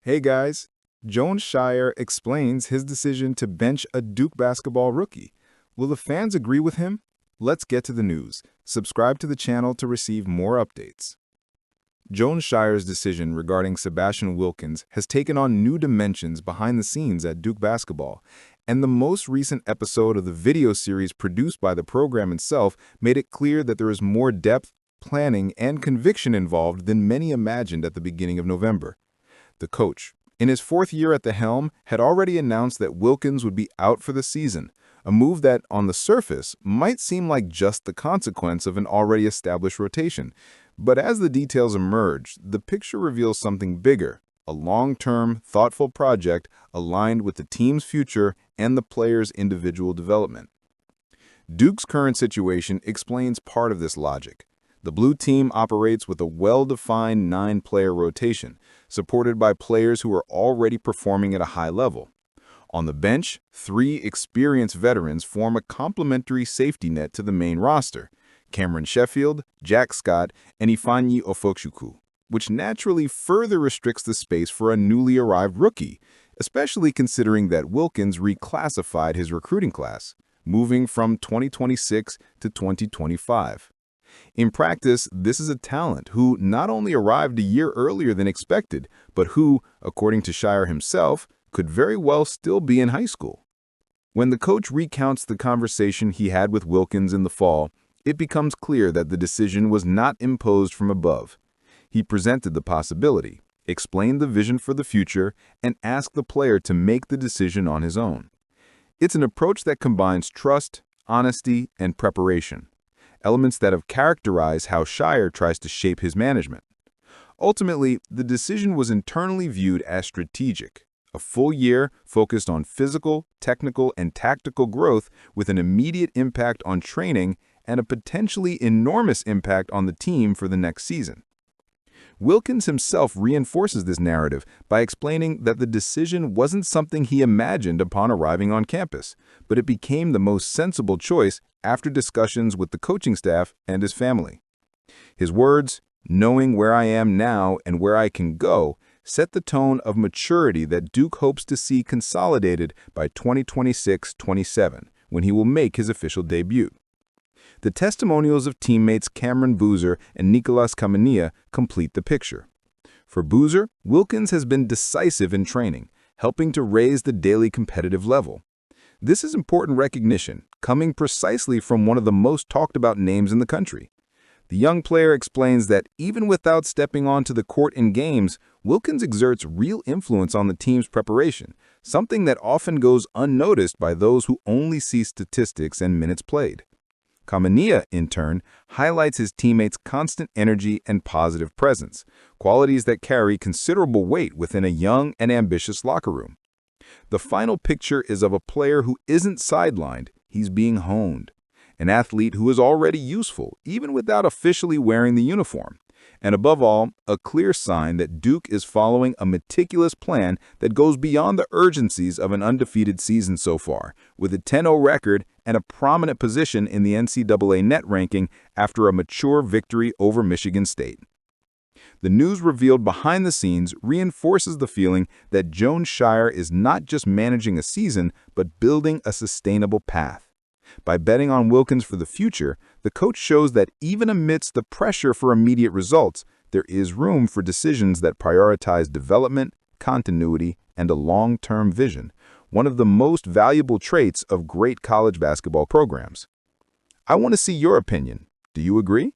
Hey guys, Joan Shire explains his decision to bench a Duke basketball rookie. Will the fans agree with him? Let's get to the news. Subscribe to the channel to receive more updates. Joan Shire's decision regarding Sebastian Wilkins has taken on new dimensions behind the scenes at Duke basketball, and the most recent episode of the video series produced by the program itself made it clear that there is more depth, planning, and conviction involved than many imagined at the beginning of November. The coach, in his fourth year at the helm, had already announced that Wilkins would be out for the season, a move that, on the surface, might seem like just the consequence of an already established rotation. But as the details emerge, the picture reveals something bigger, a long-term, thoughtful project aligned with the team's future and the players' individual development. Duke's current situation explains part of this logic. The blue team operates with a well-defined 9-player rotation, supported by players who are already performing at a high level. On the bench, 3 experienced veterans form a complementary safety net to the main roster: Cameron Sheffield, Jack Scott, and Ifeanyi Ofochukwu, which naturally further restricts the space for a newly arrived rookie, especially considering that Wilkins reclassified his recruiting class, moving from 2026 to 2025. In practice, this is a talent who not only arrived a year earlier than expected, but who, according to Shire himself, could very well still be in high school. When the coach recounts the conversation he had with Wilkins in the fall, it becomes clear that the decision was not imposed from above. He presented the possibility, explained the vision for the future, and asked the player to make the decision on his own. It's an approach that combines trust, honesty, and preparation, elements that have characterized how Shire tries to shape his management. Ultimately, the decision was internally viewed as strategic, a full year focused on physical, technical, and tactical growth with an immediate impact on training and a potentially enormous impact on the team for the next season. Wilkins himself reinforces this narrative by explaining that the decision wasn't something he imagined upon arriving on campus, but it became the most sensible choice after discussions with the coaching staff and his family. His words, "Knowing where I am now and where I can go," set the tone of maturity that Duke hopes to see consolidated by 2026-27, when he will make his official debut. The testimonials of teammates Cameron Boozer and Nicolas Kamenia complete the picture. For Boozer, Wilkins has been decisive in training, helping to raise the daily competitive level. This is important recognition, coming precisely from one of the most talked about names in the country. The young player explains that even without stepping onto the court in games, Wilkins exerts real influence on the team's preparation, something that often goes unnoticed by those who only see statistics and minutes played. Kamenia, in turn, highlights his teammates' constant energy and positive presence, qualities that carry considerable weight within a young and ambitious locker room. The final picture is of a player who isn't sidelined, he's being honed. An athlete who is already useful, even without officially wearing the uniform. And above all, a clear sign that Duke is following a meticulous plan that goes beyond the urgencies of an undefeated season so far, with a 10-0 record and a prominent position in the NCAA net ranking after a mature victory over Michigan State. The news revealed behind the scenes reinforces the feeling that Joan Shire is not just managing a season, but building a sustainable path. By betting on Wilkins for the future, the coach shows that even amidst the pressure for immediate results, there is room for decisions that prioritize development, continuity, and a long-term vision, one of the most valuable traits of great college basketball programs. I want to see your opinion. Do you agree?